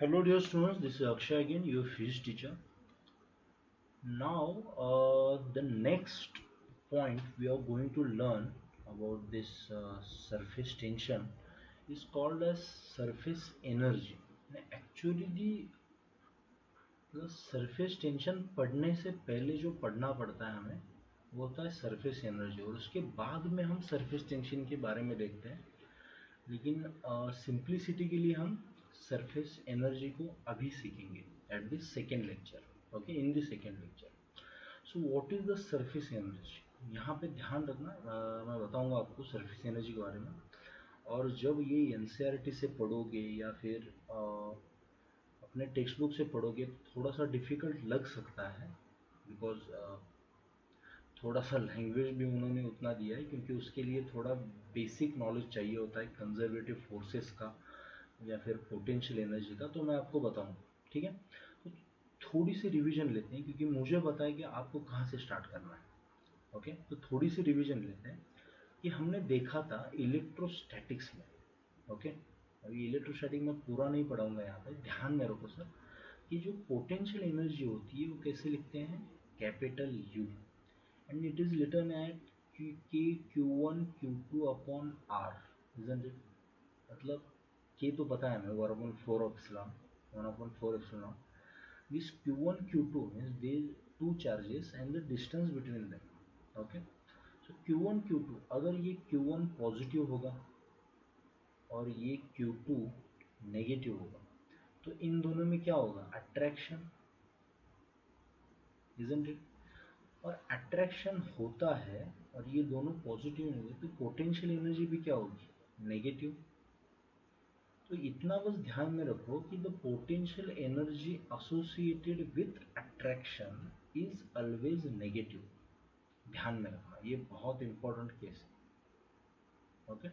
Hello dear students, this is Akshay again, your physics teacher. Now the next point we are going to learn about this surface tension is called as surface energy. Actually the surface tension पढ़ने से पहले जो पढ़ना पड़ता है हमें वो होता है सरफेस एनर्जी और उसके बाद में हम सरफेस टेंशन के बारे में देखते हैं। लेकिन सिंप्लिसिटी के लिए हम सरफेस एनर्जी को अभी सीखेंगे at the second lecture. Okay, in the second lecture. So what is the surface energy, यहाँ पे ध्यान रखना। मैं बताऊंगा आपको सरफेस एनर्जी के बारे में। और जब ये एनसीईआरटी से पढ़ोगे या फिर अपने टेक्स्ट बुक से पढ़ोगे तो थोड़ा सा डिफिकल्ट लग सकता है, बिकॉज थोड़ा सा लैंग्वेज भी उन्होंने उतना दिया है क्योंकि उसके लिए थोड़ा बेसिक नॉलेज चाहिए होता है कंजर्वेटिव फोर्सेस का या फिर पोटेंशियल एनर्जी का। तो मैं आपको बताऊंगा, ठीक है। तो थोड़ी सी रिवीजन लेते हैं क्योंकि मुझे पता है कि आपको कहाँ से स्टार्ट करना है। ओके, तो थोड़ी सी रिवीजन लेते हैं कि हमने देखा था इलेक्ट्रोस्टैटिक्स में। ओके, अभी इलेक्ट्रोस्टैटिक में पूरा नहीं पढ़ाऊंगा, यहाँ पे ध्यान में रखो सर कि जो पोटेंशियल एनर्जी होती है वो कैसे लिखते हैं, capital you, and it is written at k q1 q2 upon r, isn't it? मतलब k तो पता है हमें 1/4 epsilon, 1/4 epsilon. This q1 q2 means these two charges and the distance between them. Okay, so q1 q2, अगर ये q1 positive होगा और ये q2 नेगेटिव होगा तो इन दोनों में क्या होगा, अट्रैक्शन, isn't it? और अट्रैक्शन होता है और ये दोनों पॉजिटिव नहीं होते तो पोटेंशियल एनर्जी भी क्या होगी, नेगेटिव। तो इतना बस ध्यान में रखो कि the potential energy associated with attraction is always negative. ध्यान में रखना, ये बहुत इंपॉर्टेंट केस है। Okay,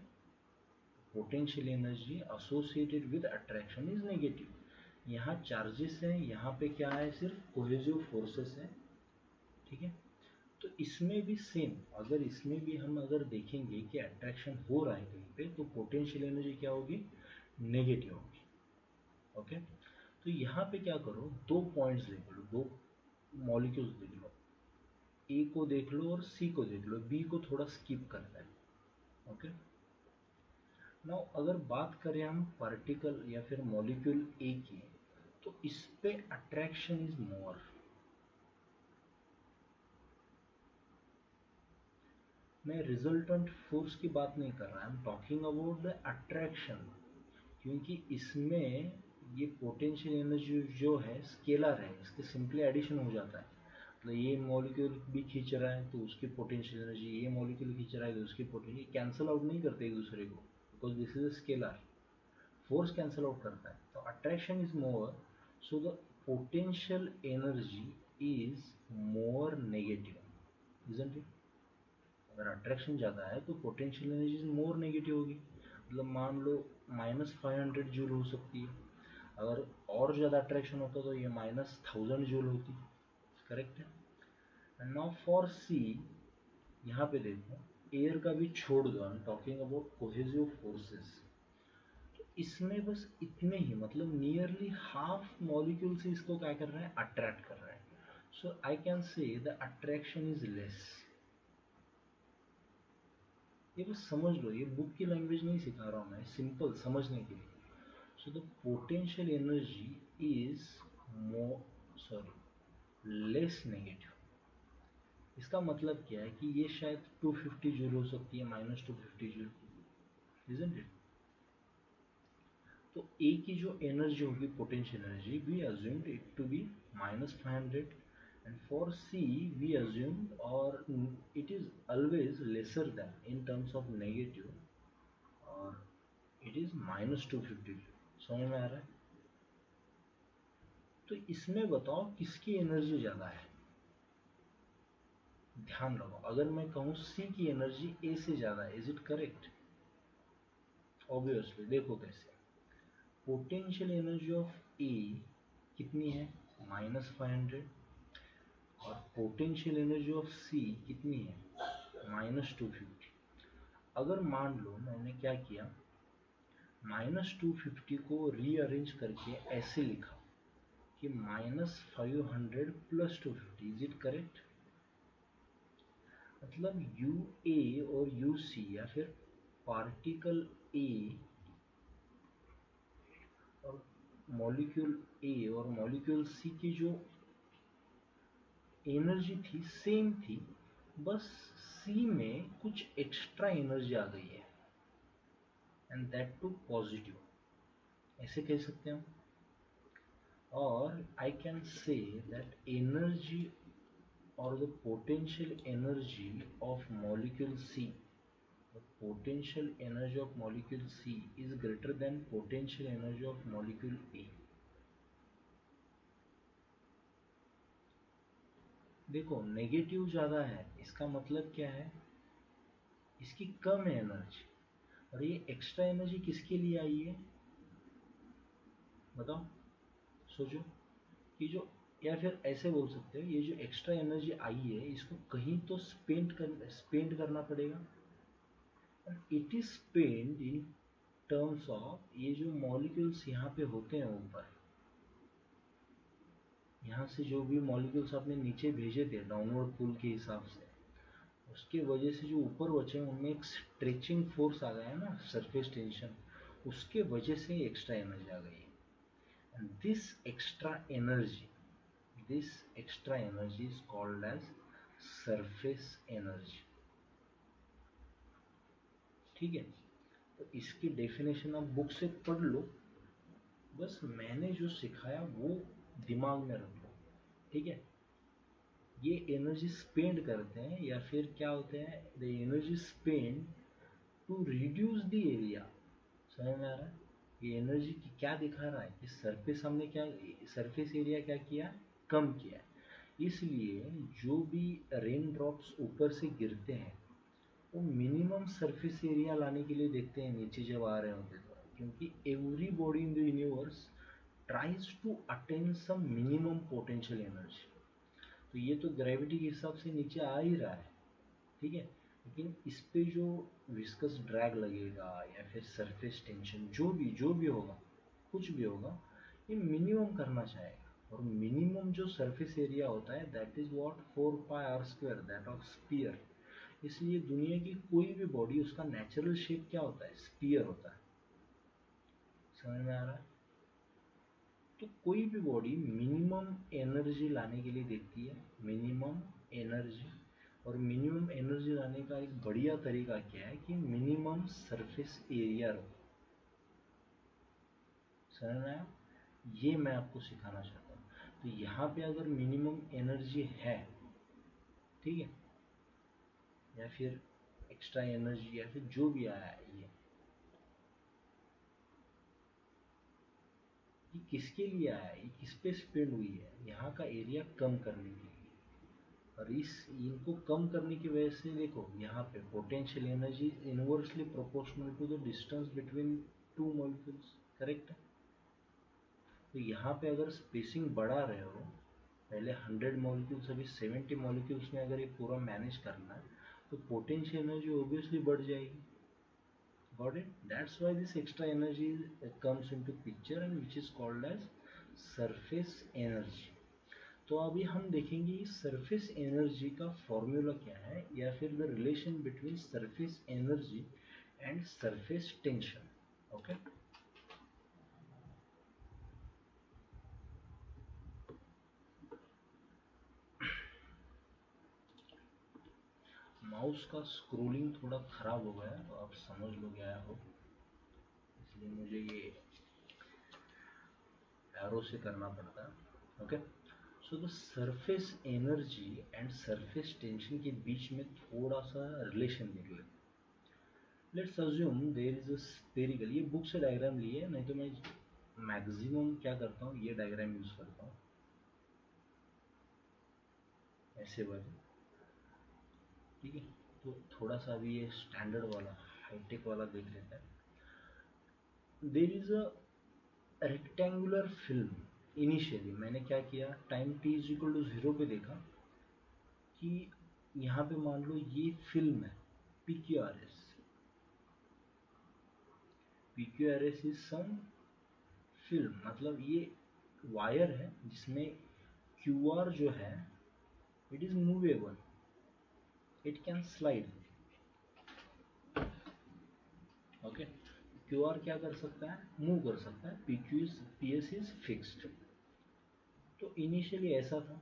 potential energy associated with attraction is negative. यहाँ चार्जेस हैं, यहाँ पे क्या है, सिर्फ कोहेसिव फोर्सेस हैं, ठीक है। तो इसमें भी सेम, अगर इसमें भी हम अगर देखेंगे कि अट्रैक्शन हो रहा है कहीं पे तो पोटेंशियल एनर्जी क्या होगी, नेगेटिव होगी। ओके, तो यहाँ पे क्या करो, दो पॉइंट्स देख लो, दो मॉलिक्यूल्स देख लो, ए को देख लो और सी को देख लो, बी को थोड़ा स्किप करना है। ओके, नाउ अगर बात करें हम पार्टिकल या फिर मॉलिक्यूल ए की तो इस पे अट्रैक्शन इज मोर। मैं रिजल्टेंट फोर्स की बात नहीं कर रहा, I am talking about the attraction, क्योंकि इसमें ये पोटेंशियल एनर्जी जो है स्केलर है, इसके सिंपली एडिशन हो जाता है। मतलब ये मॉलिक्यूल भी खींच रहा है तो उसकी पोटेंशियल एनर्जी, ये मॉलिक्यूल खींच रहा है तो उसकी पोटेंशियल, कैंसल आउट नहीं करते एक दूसरे को, because this is a scalar, force cancel out करता है। तो attraction is more, so the potential energy is more negative, isn't it? अगर अट्रैक्शन ज़्यादा है तो पोटेंशियल एनर्जी मोर नेगेटिव होगी। मतलब मान लो -500 जूल हो सकती है, अगर और ज़्यादा अट्रैक्शन होता तो ये -1000 जूल होती। करेक्ट है। एंड नाउ फॉर सी, यहाँ पे देखो, एयर का भी छोड़ दो, I am talking about cohesive forces. तो इसमें बस इतने ही, मतलब नियरली हाफ मॉलिक्यूल से इसको क्या कर रहा है, अट्रैक्ट कर रहा है। So I can say the attraction is less. ये बस समझ लो, ये बुक की लैंग्वेज नहीं सिखा रहा हूँ मैं, सिंपल समझने के लिए। So the potential energy is more, sorry, less negative. इसका मतलब क्या है कि ये शायद 250 जूल हो सकती है, -250 जूल, इजंट इट? तो ए की जो एनर्जी होगी, potential energy, we assumed it to be -500, and for C we assumed, or it is always lesser than in terms of negative, or it is -250। समझ में आ रहा है? तो इसमें बताओ किसकी एनर्जी ज़्यादा है। ध्यान रखो, अगर मैं कहूँ सी की एनर्जी ए से ज़्यादा है, इज इट करेक्ट? ऑब्वियसली देखो कैसे, पोटेंशियल एनर्जी ऑफ ए कितनी है, -500, और पोटेंशियल एनर्जी ऑफ सी कितनी है, -250। अगर मान लो मैंने क्या किया, -250 को रीअरेंज करके ऐसे लिखा कि -500 + 250, इज इट करेक्ट? मतलब यू ए और यू सी या फिर पार्टिकल ए और मॉलिक्यूल ए और मॉलिक्यूल सी की जो एनर्जी थी सेम थी, बस सी में कुछ एक्स्ट्रा एनर्जी आ गई है, एंड दैट टू पॉजिटिव, ऐसे कह सकते हैं हम। और आई can say that energy or the potential energy of molecule C, the potential energy of molecule C is greater than potential energy of molecule A. देखो नेगेटिव ज़्यादा है, इसका मतलब क्या है, इसकी कम है एनर्जी, और ये एक्स्ट्रा एनर्जी किसके लिए आई है, बताओ, सोचो। कि जो, या फिर ऐसे बोल सकते हो, ये जो एक्स्ट्रा एनर्जी आई है इसको कहीं तो स्पेंड करना पड़ेगा, it is spend in terms of ये जो मॉलिक्यूल्स यहाँ पे होते हैं ऊपर, यहाँ से जो भी मॉलिक्यूल्स आपने नीचे भेजे थे डाउनवर्ड पुल के हिसाब से, उसके वजह से जो ऊपर बचे उनमें एक स्ट्रेचिंग फोर्स आ गया है ना, सरफेस टेंशन, उसके वजह से एक्स्ट्रा एनर्जी आ गई है। And this extra energy is called as surface energy. ठीक है, तो इसकी डेफिनेशन आप बुक से पढ़ लो, बस मैंने जो सिखाया वो दिमाग में रख लो। ठीक है, ये एनर्जी स्पेंड करते हैं, या फिर क्या होते हैं, the energy spend to reduce the area. समझ में आ रहा है? ये एनर्जी की क्या दिखा रहा है कि सरफेस हमने क्या, सरफेस एरिया क्या किया, कम किया। इसलिए जो भी रेन ड्रॉप्स ऊपर से गिरते हैं वो मिनिमम सरफेस एरिया लाने के लिए देखते हैं नीचे जब आ रहे होते तो, क्योंकि every body in the universe tries to attain some minimum potential energy. तो ये तो ग्रेविटी के हिसाब से नीचे आ ही रहा है, ठीक है, लेकिन इस पे जो विस्कस ड्रैग लगेगा या फिर सरफेस टेंशन जो भी होगा, कुछ भी होगा, ये मिनिमम करना चाहेगा। और मिनिमम जो सरफेस एरिया होता है that is what 4πr², that of sphere. इसलिए दुनिया की कोई भी बॉडी, उसका नेचुरल शेप क्या होता है, स्पीयर होता है। समझ में आ रहा है? तो कोई भी बॉडी मिनिमम एनर्जी लाने के लिए देखती है, मिनिमम एनर्जी। और मिनिमम एनर्जी लाने का एक बढ़िया तरीका क्या है कि मिनिमम सरफेस एरिया रखो। समझ में आया? ये मैं आपको सिखाना चाहता हूँ। तो यहाँ पे अगर मिनिमम एनर्जी है, ठीक है, या फिर एक्स्ट्रा एनर्जी या फिर जो भी आया है, ये किसके लिए आया है, ये किस पे स्पेंड हुई है, यहाँ का एरिया कम करने के लिए। और इनको कम करने की वजह से देखो यहाँ पे potential energy inversely proportional to the distance between two molecules, correct है? तो यहाँ पे अगर स्पेसिंग बढ़ा रहे हो, पहले 100 मॉलिक्यूल्स अभी 70 मॉलिक्यूल्स में अगर ये पूरा मैनेज करना है, तो पोटेंशियल एनर्जी ऑब्वियसली बढ़ जाएगी। Got it? That's why this extra energy comes into picture and which is called as surface energy. तो अभी हम देखेंगे सरफेस एनर्जी का फॉर्मूला क्या है, या फिर the relation between surface energy and surface tension. Okay, mouse का स्क्रोलिंग थोड़ा खराब हो गया, तो आप समझ लो गया हो, इसलिए मुझे ये एरो से करना पड़ता है। Okay, so the surface energy and surface tension के बीच में थोड़ा सा रिलेशन देख लेते। Let's assume there is a spherical, ये बुक से डायग्राम लिए, नहीं तो मैं मैक्सिमम क्या करता हूँ, ये डायग्राम यूज करता हूँ, ऐसे वाले। ठीक है, तो थोड़ा सा अभी ये स्टैंडर्ड वाला, हाईटेक वाला देख लेते हैं। There is a rectangular film. Initially मैंने क्या किया, time t is equal to 0 पे देखा कि यहाँ पे मान लो ये फिल्म है, PQRS। PQRS is some film, मतलब ये वायर है जिसमें QR जो है it is movable, it can slide. Okay, QR क्या कर सकता है, मूव कर सकता है, PS इज फिक्स्ड। तो इनिशियली ऐसा था,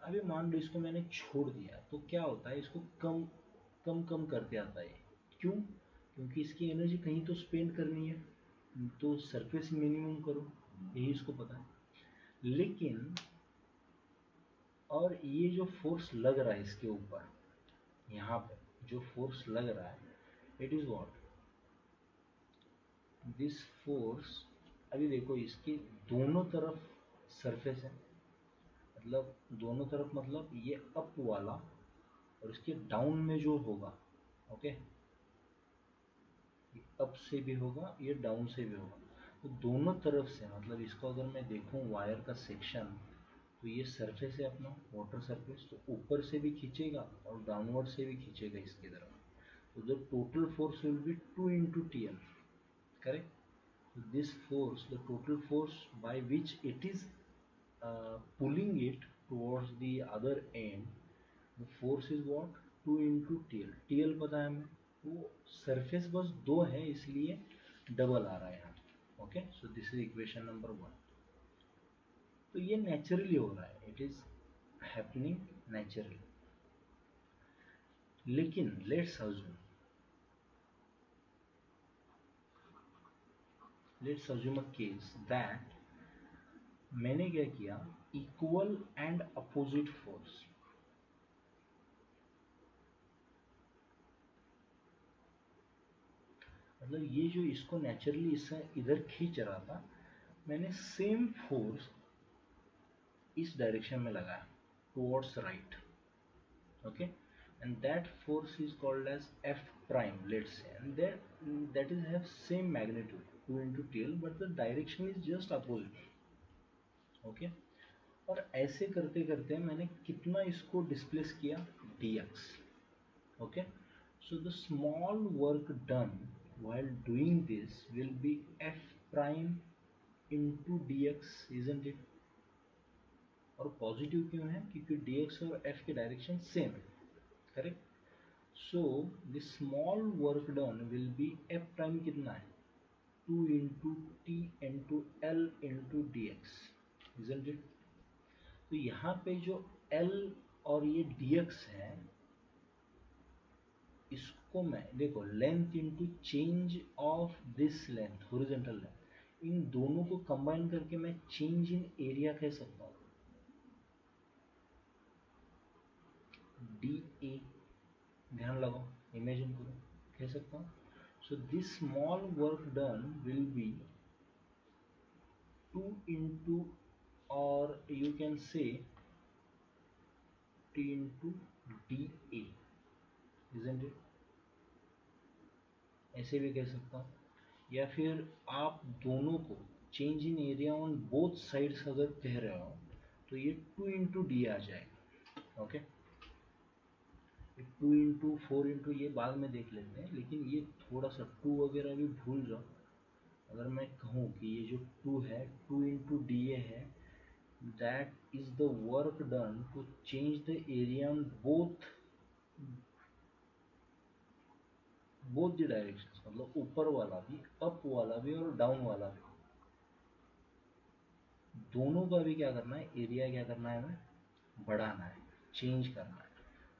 अभी मान लो इसको मैंने छोड़ दिया तो क्या होता है, इसको कम कम कम करते आता है। क्यों? क्योंकि इसकी एनर्जी कहीं तो स्पेंड करनी है, तो सरफेस मिनिमम करो, यही इसको पता है। लेकिन और ये जो फोर्स लग रहा है इसके ऊपर, यहाँ पे जो फोर्स लग रहा है, it is what, this force. अभी देखो इसके दोनों तरफ सरफेस है, मतलब दोनों तरफ मतलब ये अप वाला और इसके डाउन में जो होगा, ओके, ये अप से भी होगा, ये डाउन से भी होगा। तो दोनों तरफ से, मतलब इसको अगर मैं देखूं वायर का सेक्शन, तो ये सरफेस है अपना वाटर सरफेस, तो ऊपर से भी खींचेगा और डाउनवर्ड से भी खींचेगा इसकी तरफ। तो the total force will be 2 into TL, correct? So this force, the total force by which it is pulling it towards the other end, the force is what, 2 into TL। TL पता है हमें, वो surface बस दो है इसलिए double आ रहा है यहाँ। Okay, so this is equation number 1। तो ये नेचुरली हो रहा है, इट इज हैपनिंग नेचुरली। लेकिन let's assume a case that मैंने क्या किया, इक्वल एंड अपोजिट फोर्स, मतलब ये जो इसको नेचुरली इससे इधर खींच रहा था, मैंने सेम फोर्स इस डायरेक्शन में लगाया, towards right. Okay, and that force is called as F prime, let's say, and that is have same magnitude 2 into TL, but the direction is just opposite। Okay, और ऐसे करते करते मैंने कितना इसको डिस्प्लेस किया, dx। Okay, so the small work done while doing this will be F prime into dx, isn't it? और positive क्यों है, क्योंकि dx और f की डायरेक्शन सेम है, correct? So the small work done will be f prime कितना है, 2 into T into L into D x, isn't it? तो यहाँ पे जो l और ये dx है, इसको मैं देखो length into change of this length, horizontal length, इन दोनों को कंबाइन करके मैं चेंज इन एरिया कह सकता हूँ, डी ए। ध्यान लगाओ, इमेजिन करो, कह सकता हूँ। So this small work done will be 2 into, or you can say t into dA, isn't it? ऐसे भी कह सकता हूँ, या फिर आप दोनों को change in area on both sides अगर कह रहे हो तो ये 2 into D आ जाएगा। ओके, 2 into 4 into ये बाद में देख लेते हैं, लेकिन ये थोड़ा सा 2 वगैरह भी भूल जाओ। अगर मैं कहूँ कि ये जो 2 है 2 into DA है, that is the work done to change the area on both the directions, मतलब ऊपर वाला भी, अप वाला भी और डाउन वाला भी, दोनों का भी क्या करना है, एरिया क्या करना है, हमें बढ़ाना है, चेंज करना है।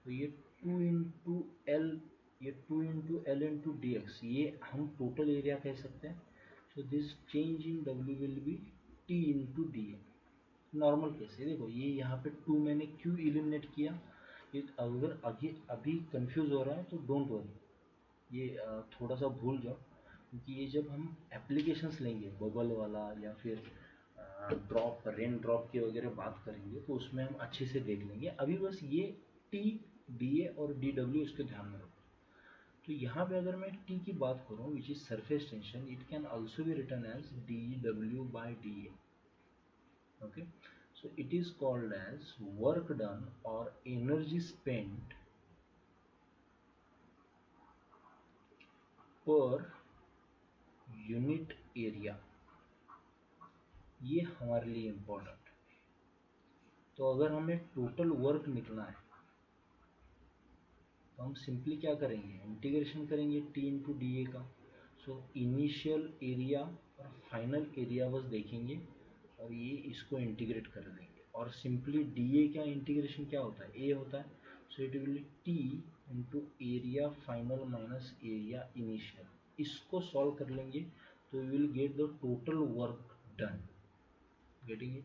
तो ये 2 इंटू एल, ये 2 into L into D x, ये हम टोटल एरिया कह सकते हैं। So this change in W will be T into D A. Normal case है, देखो ये यहाँ पे 2 मैंने क्यों इलिमिनेट किया, ये अगर अभी कंफ्यूज हो रहा है तो डोंट वरी, ये थोड़ा सा भूल जाओ, क्योंकि ये जब हम एप्लीकेशंस लेंगे बबल वाला या फिर ड्रॉप, रेन ड्रॉप की वगैरह बात करेंगे, तो उसमें हम अच्छे से देख लेंगे। अभी बस ये टी, डी ए और डी डब्ल्यू इसके ध्यान में रखो। तो यहाँ पे अगर मैं टी की बात करूँ which is surface tension, it can also be written as D W by D A. Okay, so it is called as work done or energy spent per unit area, ये हमारे लिए इम्पोर्टेंट। तो अगर हमें total work निकलना है तो हम सिंपली क्या करेंगे, इंटीग्रेशन करेंगे टी इंटू डी ए का। सो इनिशियल एरिया और फाइनल एरिया बस देखेंगे और ये इसको इंटीग्रेट कर देंगे, और सिंपली डी ए का इंटीग्रेशन क्या होता है, ए होता है। So it will T into area final minus area initial, इसको सॉल्व कर लेंगे तो we will get the total work done. Getting it?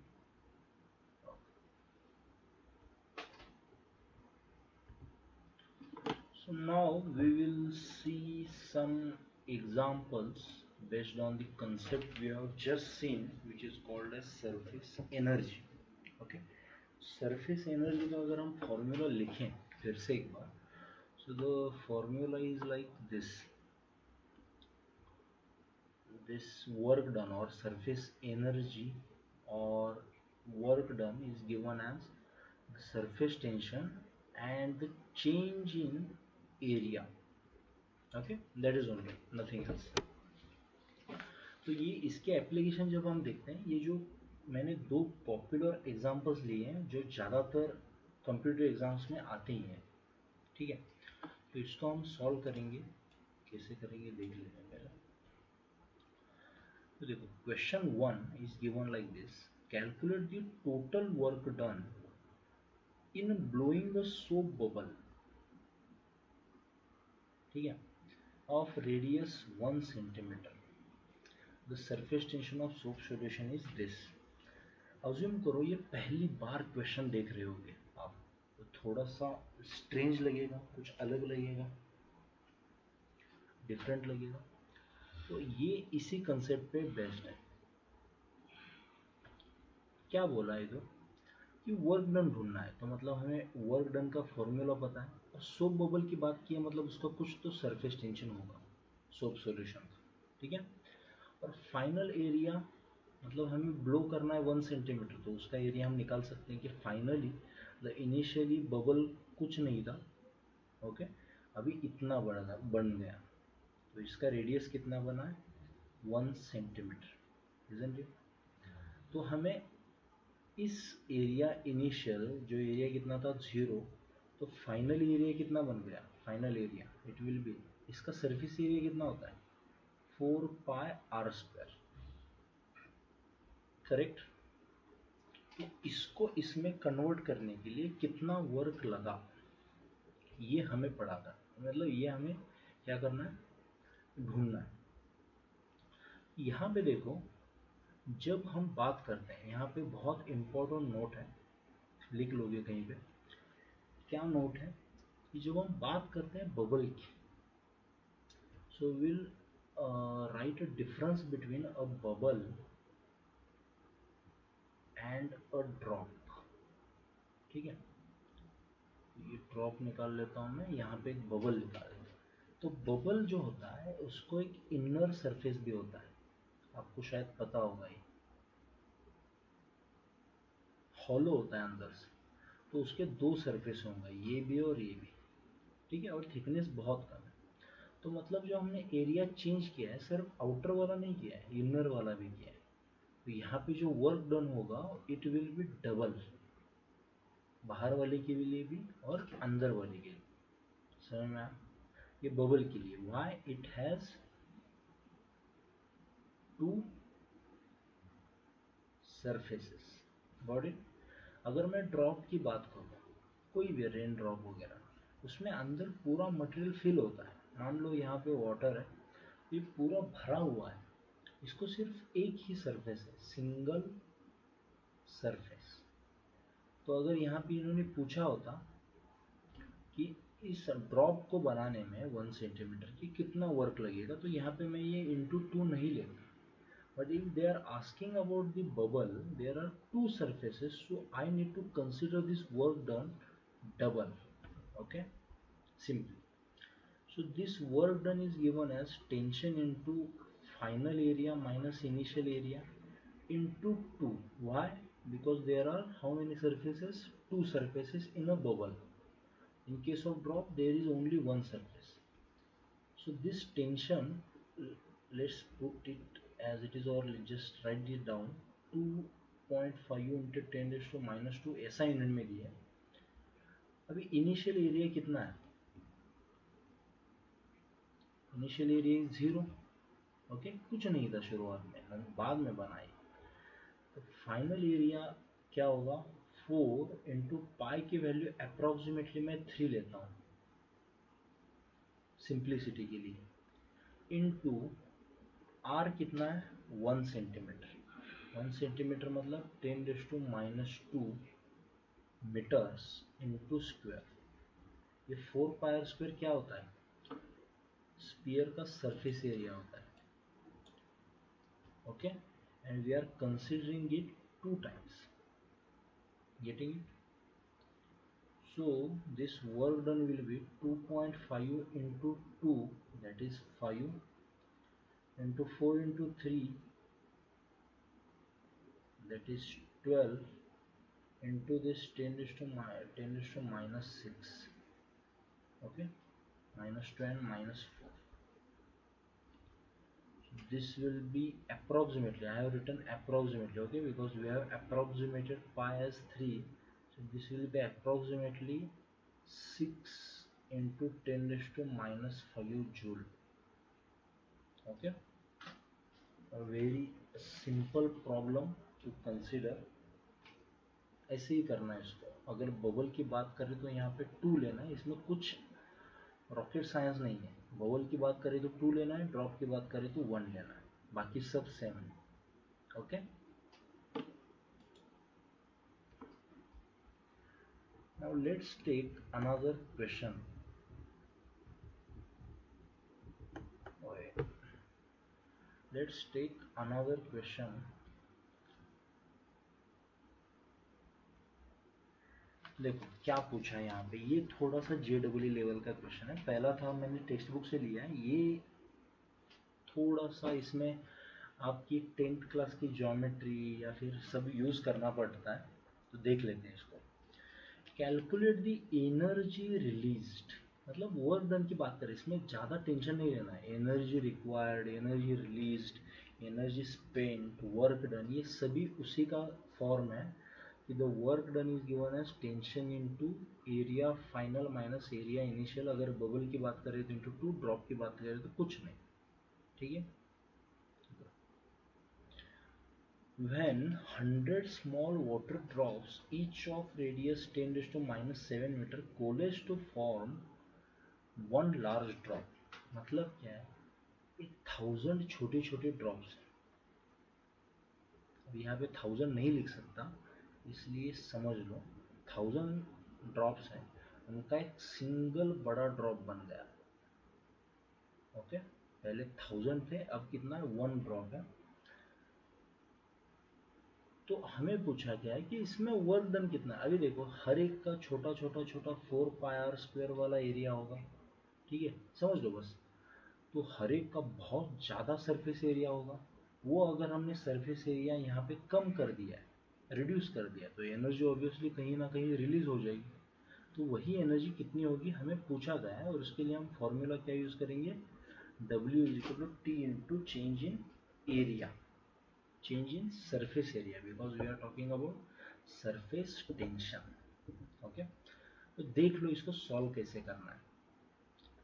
So now we will see some examples based on the concept we have just seen, which is called as surface energy. Okay, surface energy का अगर हम formula लिखें फिर से एक बार, so the formula is like this. This work done or surface energy or work done is given as the surface tension and the change in area. Okay, that is only, nothing else. तो ये इसके application जब हम देखते हैं, ये जो मैंने दो पॉपुलर एग्जांपल्स लिए हैं जो ज़्यादातर कंप्यूटर एग्जाम्स में आते ही हैं, ठीक है। तो इसको हम सॉल्व करेंगे, कैसे करेंगे देख लेते हैं पहले। तो देखो question 1 is given like this, calculate the total work done in blowing the soap bubble, ठीक है, of radius 1 centimetre. The surface tension of soap solution is this. Assume करो ये पहली बार क्वेश्चन देख रहे होगे आप, तो थोड़ा सा स्ट्रेंज लगेगा, कुछ अलग लगेगा, डिफरेंट लगेगा। तो ये इसी कंसेप्ट पे बेस्ड है। क्या बोला है इधर कि वर्क डन ढूंढना है, तो मतलब हमें वर्क डन का फॉर्मूला पता है, और सोप बबल की बात की है मतलब उसका कुछ तो सरफेस टेंशन होगा सोप सॉल्यूशन का, ठीक है। और फाइनल एरिया मतलब हमें ब्लो करना है 1 सेंटीमीटर, तो उसका एरिया हम निकाल सकते हैं कि फाइनली द इनिशियली बबल कुछ नहीं था, ओके, अभी इतना बड़ा बन गया, तो इसका रेडियस कितना बना है 1 सेंटीमीटर, इजंट इट। तो हमें इस एरिया इनिशियल जो एरिया कितना था 0, तो फाइनल एरिया कितना बन गया, final area it will be, इसका सरफेस एरिया कितना होता है 4 पाई आर स्क्वायर, करेक्ट। तो इसको इसमें कन्वर्ट करने के लिए कितना वर्क लगा ये हमें पढ़ा था, मतलब ये हमें क्या करना है, ढूंढना है। यहाँ पे देखो जब हम बात करते हैं, यहाँ पे बहुत इम्पोर्टेंट नोट है, लिख लोगे कहीं पे, क्या नोट है कि जब हम बात करते हैं बबल की, so will write a difference between a bubble and a drop, ठीक है। ये ड्रॉप निकाल लेता हूँ मैं, यहाँ पे एक बबल निकाल लेता हूँ। तो बबल जो होता है उसको एक इनर सरफेस भी होता है, आपको शायद पता होगा, ये हॉलो होता है अंदर से, तो उसके दो सरफेस होंगे, ये भी और ये भी, ठीक है, और थिकनेस बहुत कम है। तो मतलब जो हमने एरिया चेंज किया है सिर्फ आउटर वाला नहीं किया है, इनर वाला भी किया है। तो यहाँ पे जो वर्क डन होगा इट विल बी डबल, बाहर वाले के लिए भी और अंदर वाले के लिए, समझ में आया? ये बबल के लिए, why it has to surfaces, got it. अगर मैं ड्रॉप की बात करूँ, कोई भी रेन ड्रॉप वगैरह, उसमें अंदर पूरा मटेरियल फिल होता है, मान लो यहाँ पे वाटर है, ये पूरा भरा हुआ है, इसको सिर्फ एक ही सरफेस है, सिंगल सरफेस। तो अगर यहाँ पे इन्होंने पूछा होता कि इस ड्रॉप को बनाने में 1 सेंटीमीटर की कितना वर्क लगेगा, तो यहाँ पे मैं ये इंटू 2 नहीं लेता। But if they are asking about the bubble, there are two surfaces, so I need to consider this work done double. Okay, simply. So this work done is given as tension into final area minus initial area into 2. Why? Because there are how many surfaces? Two surfaces in a bubble. In case of drop, there is only one surface. So this tension, let's put it as it is or just write it down. 2.5 into 10 raised to minus 2 ऐसा unit में दिया है. अभी initial area कितना है? Initial area 0. Okay, कुछ नहीं था शुरुआत में, हम बाद में बनाए. तो फाइनल एरिया क्या होगा? 4 इंटू पाई की वैल्यू अप्रोक्सीमेटली मैं 3 लेता हूँ सिंप्लिसिटी के लिए, इनटू आर कितना है? 1 सेंटीमीटर. 1 सेंटीमीटर मतलब 10 raise to minus 2 metres into square. ये 4 पाई आर स्क्वायर क्या होता है? स्फीयर का सरफेस एरिया होता है. Okay, and we are considering it 2 times. Getting it? So this work done will be 2.5 into 2, that is 5, into 4 into 3, that is 12, into this 10 raised to 10 raised to minus 6. Okay, minus 10 minus 4. So this will be approximately, I have written approximately, okay, because we have approximated pi as 3. So this will be approximately 6 into 10 raised to minus 5 joule. Okay, a very simple problem to consider. ऐसे ही करना है इसको. अगर bubble की बात करें तो यहाँ पे 2 लेना है, इसमें कुछ रॉकेट साइंस नहीं है. बबल की बात करें तो 2 लेना है, ड्रॉप की बात करें तो 1 लेना है, बाकी सब सेम है. Okay, now let's take another question. Let's take another question. देखो क्या पूछा है यहाँ पे. ये थोड़ा सा JEE लेवल का क्वेश्चन है. पहला था मैंने टेक्स्ट बुक से लिया है. ये थोड़ा सा इसमें आपकी 10th क्लास की ज्योमेट्री या फिर सब यूज करना पड़ता है, तो देख लेते हैं इसको. कैलकुलेट द एनर्जी रिलीज्ड, मतलब वर्क डन की बात करें, इसमें ज़्यादा टेंशन नहीं लेना है. Energy required, energy released, energy spent, work done, ये सभी उसी का फॉर्म है कि the work done is given as tension into area final minus area initial. अगर बबल की बात करें तो इनटू 2, ड्रॉप की बात करें तो कुछ नहीं. ठीक है. When 100 small water drops, each of radius 10 raised to minus 7 meter, coalesce to form one large drop. मतलब क्या है? 1000 छोटे छोटे ड्रॉप्स. अब यहाँ पे 1000 नहीं लिख सकता, इसलिए समझ लो 1000 ड्रॉप्स हैं, उनका एक सिंगल बड़ा ड्रॉप बन गया. ओके, पहले 1000 थे, अब कितना है? 1 ड्रॉप है. तो हमें पूछा गया है कि इसमें वर्क डन कितना है. अभी देखो, हर एक का छोटा छोटा छोटा 4 पाई आर स्क्वायर वाला एरिया होगा. ठीक है, समझ लो बस. तो हर एक का बहुत ज़्यादा सरफेस एरिया होगा. वो अगर हमने सरफेस एरिया यहाँ पे कम कर दिया है, रिड्यूस कर दिया, तो एनर्जी ऑब्वियसली कहीं ना कहीं रिलीज हो जाएगी. तो वही एनर्जी कितनी होगी हमें पूछा गया है, और उसके लिए हम फॉर्मूला क्या यूज़ करेंगे? W is equal to T into change in area, change in surface area, because we are talking about surface tension. Okay, तो देख लो इसको सॉल्व कैसे करना है.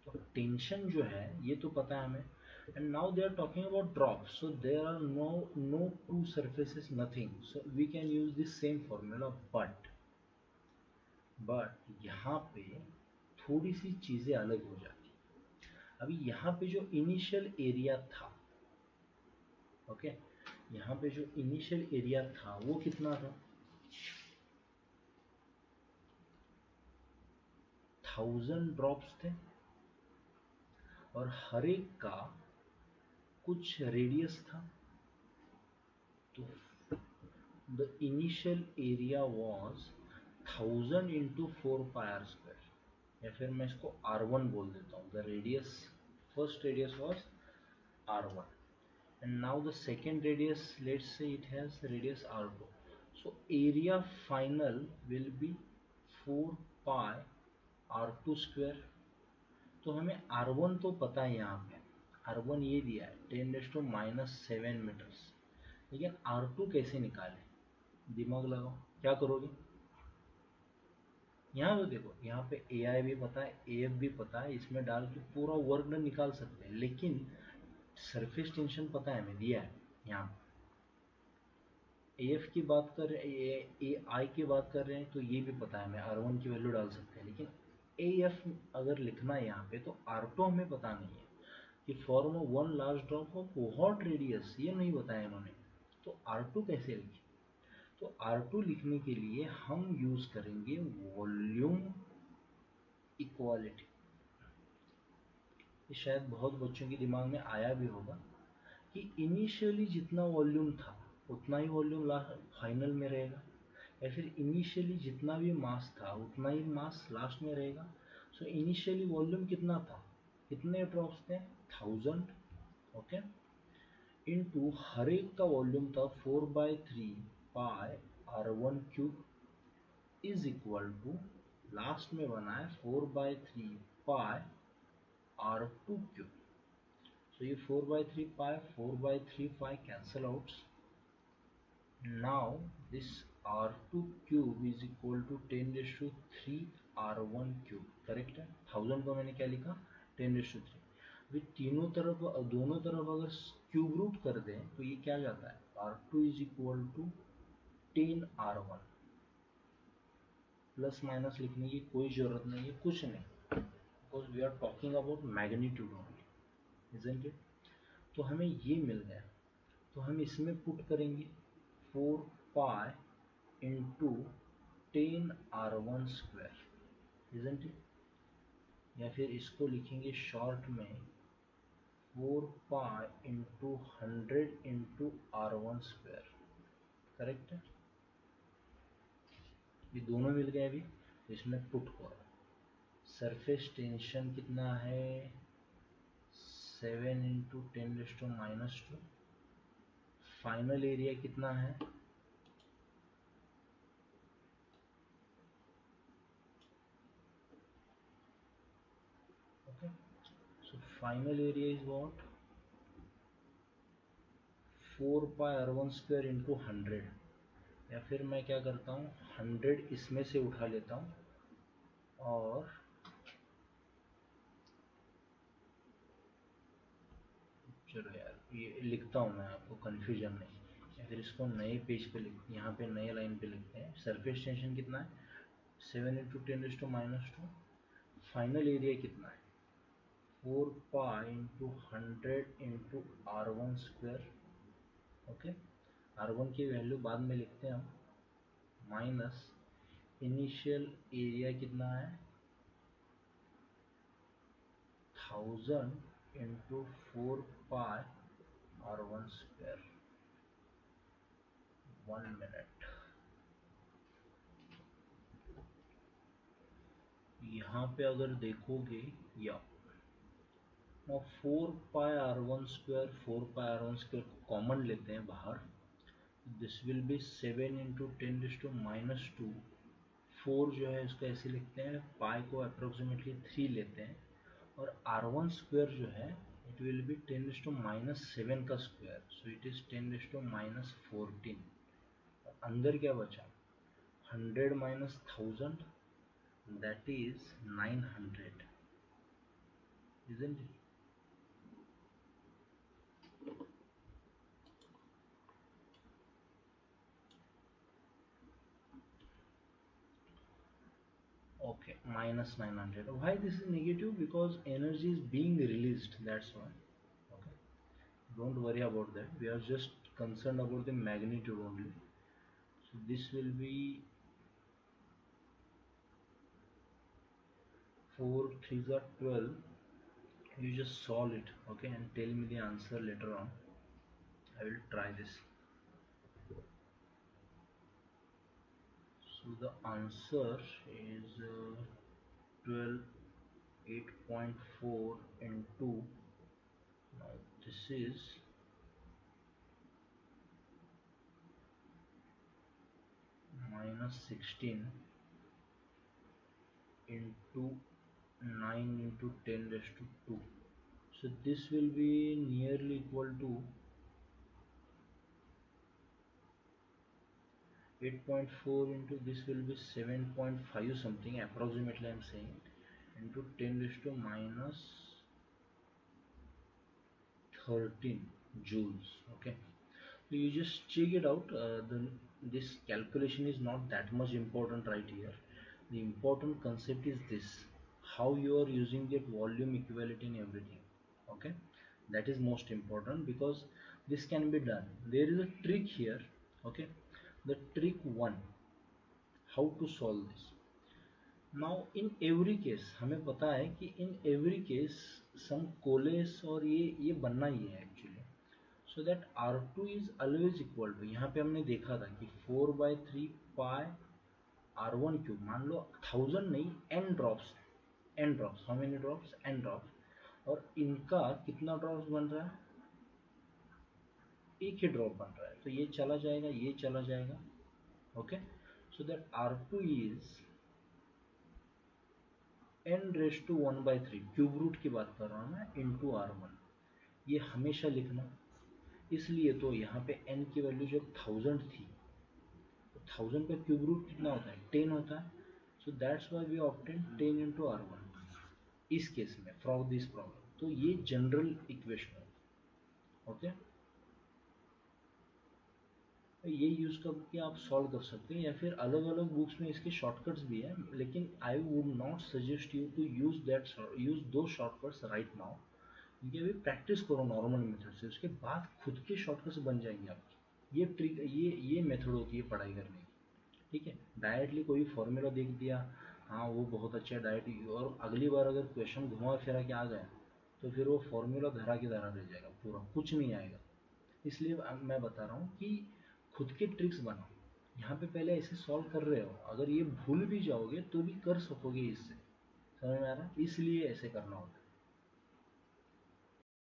तो टेंशन जो है ये तो पता है हमें, and now they are talking about drop, so there are no two surfaces, nothing, so we can use this same formula. But यहाँ पे थोड़ी सी चीजें अलग हो जाती. अभी यहाँ पे जो इनिशियल एरिया था, ओके, यहाँ पे जो इनिशियल एरिया था वो कितना था? 1000 ड्रॉप्स थे, और हर एक का कुछ रेडियस था. तो the initial area was 1000 into 4 pi R square, या फिर मैं इसको R1 बोल देता हूँ. The radius, first radius was R1, and now the second radius, let's say it has radius R2. So area final will be 4 pi R2 square. तो हमें R1 तो पता है यहाँ पे, R1 ये दिया है 10⁻⁻7 मीटर्स, लेकिन R2 कैसे निकाले? दिमाग लगाओ, क्या करोगे? यहाँ तो देखो, यहाँ पे AI भी पता है, AF भी पता है, इसमें डाल के पूरा वर्क डन निकाल सकते हैं, लेकिन सरफेस टेंशन पता है हमें दिया है यहाँ। AF की बात कर रहे हैं, AI की बात कर रहे हैं, तो ये भी पता है हमें, R1 की वैल्यू डाल सकते हैं, लेकिन AF अगर लिखना है यहाँ पे तो R2 हमें पता नहीं है कि form one large drop of what radius, ये नहीं बताया इन्होंने, तो R2 कैसे लिखें? तो R2 लिखने के लिए हम यूज करेंगे वॉल्यूम इक्वालिटी। ये शायद बहुत बच्चों के दिमाग में आया भी होगा कि इनिशियली जितना वॉल्यूम था उतना ही वॉल्यूम फाइनल में रहेगा, या फिर इनिशियली जितना भी मास था उतना ही मास लास्ट में रहेगा। सो इनिशियली वॉल्यूम कितना था, कितने ड्रॉप्स थे, 1000, ओके, इनटू हर एक का वॉल्यूम था 4/3 pi R1 cube is equal to, last में बना है 4/3 पाई R2 क्यूब। So ये 4/3 pi, 4/3 pi cancel out. Now this R2 cube is equal to 10⁻³ R1 cube. Correct है? 1000 को मैंने क्या लिखा, 10⁻³। अभी तीनों तरफ, दोनों तरफ अगर क्यूब रूट कर दें तो ये क्या जाता है, R2 is equal to 10R1। Plus minus लिखने की कोई जरूरत नहीं है, कुछ नहीं, because we are talking about magnitude only, isn't it? तो हमें ये मिल गया, तो हम इसमें पुट करेंगे 4 pi into 10R1 square, isn't it? या फिर इसको लिखेंगे शॉर्ट में 4 pi into 100 into R1 square, correct है? ये दोनों मिल गए अभी, तो इसमें पुट करो। सरफेस टेंशन कितना है, 7 इंटू 10⁻²। फाइनल एरिया कितना है, okay, so final area is what, 4 pi R1 square into 100, या फिर मैं क्या करता हूँ, 100 इसमें से उठा लेता हूँ और चलो यार ये लिखता हूँ मैं, आपको कन्फ्यूजन नहीं, या फिर इसको नए पेज पे लिख, यहाँ पे नए लाइन पे लिखते हैं। सरफेस टेंशन कितना है, 7 इंटू 10⁻²। फाइनल एरिया कितना है, 4 pi into 100 into R1 square, okay. R1 की वैल्यू बाद में लिखते हैं हम, माइनस इनिशियल एरिया कितना है, 1000 इंटू 4 पाई R1 स्क्वायर। 1 मिनट, यहाँ पे अगर देखोगे, या 4 पाई R1 स्क्वायर, 4 पाई R1 स्क्वायर कॉमन लेते हैं बाहर, दिस विल बी 7 इंटू 10⁻²। 4 जो है इसको ऐसे लिखते हैं, पाई को अप्रोक्सीमेटली 3 लेते हैं, और R1 स्क्वायर जो है इट विल बी 10⁻7 का स्क्वायर, सो इट इज 10⁻14। अंदर क्या बचा, 100 minus 1000, that is 900, isn't it? Okay, minus 900. Why this is negative? Because energy is being released, that's why. Okay, don't worry about that, we are just concerned about the magnitude only. So this will be 4 3s are 12. You just solve it, okay, and tell me the answer later on. I will try this. So the answer is 12 8.4 into, now this is minus 16 into 9 into 10 raised to 2, So this will be nearly equal to 8.4 into this will be 7.5 something approximately I'm saying, into 10 raised to minus 13 joules. Okay, so you just check it out. This calculation is not that much important right here. The important concept is this: how you are using that volume equivalent in everything. Okay, that is most important because this can be done. There is a trick here. Okay, the trick one, how to solve this. Now in every case हमें पता है कि in every case some coalesce और ये बनना ही है actually. So that R2 is always equal to, यहाँ पे हमने देखा था कि 4/3 pi R1 क्यूब, मान लो 1000 नहीं, n drops, how many drops, n drops, और इनका कितना ड्रॉप्स बन रहा है, एक ही ड्रॉप बन रहा है, तो ये चला जाएगा, ये चला जाएगा. Okay, so that R2 is n⁻⁴ cube root की बात कर रहा हूँ मैं, इंटू R1. ये हमेशा लिखना. इसलिए तो यहाँ पे n की वैल्यू जब 1000 थी, तो 1000 का क्यूब रूट कितना होता है, 10 होता है. So that's why we obtain 10 into R1 इस केस में फॉर दिस प्रॉब्लम. तो ये जनरल इक्वेशन है. ओके, ये यूज करके आप सॉल्व कर सकते हैं, या फिर अलग अलग बुक्स में इसके शॉर्टकट्स भी हैं, लेकिन I would not suggest you to use those shortcuts right now, क्योंकि अभी प्रैक्टिस करो नॉर्मल मेथड से, उसके बाद खुद के शॉर्टकट्स बन जाएंगे आपके. ये ट्रिक, ये मेथड होती है पढ़ाई करने की. ठीक है, डायरेक्टली कोई फॉर्मूला देख दिया, हाँ वो बहुत अच्छा है डायरेक्ट, और अगली बार अगर क्वेश्चन घुमा फिरा के आ गया, तो फिर वो फॉर्मूला धरा के धरा रह जाएगा, पूरा कुछ नहीं आएगा. इसलिए मैं बता रहा हूँ कि खुद के ट्रिक्स बनाओ. यहाँ पे पहले ऐसे सॉल्व कर रहे हो, अगर ये भूल भी जाओगे तो भी कर सकोगे इससे. समझ में आ रहा है, इसलिए ऐसे करना होता है.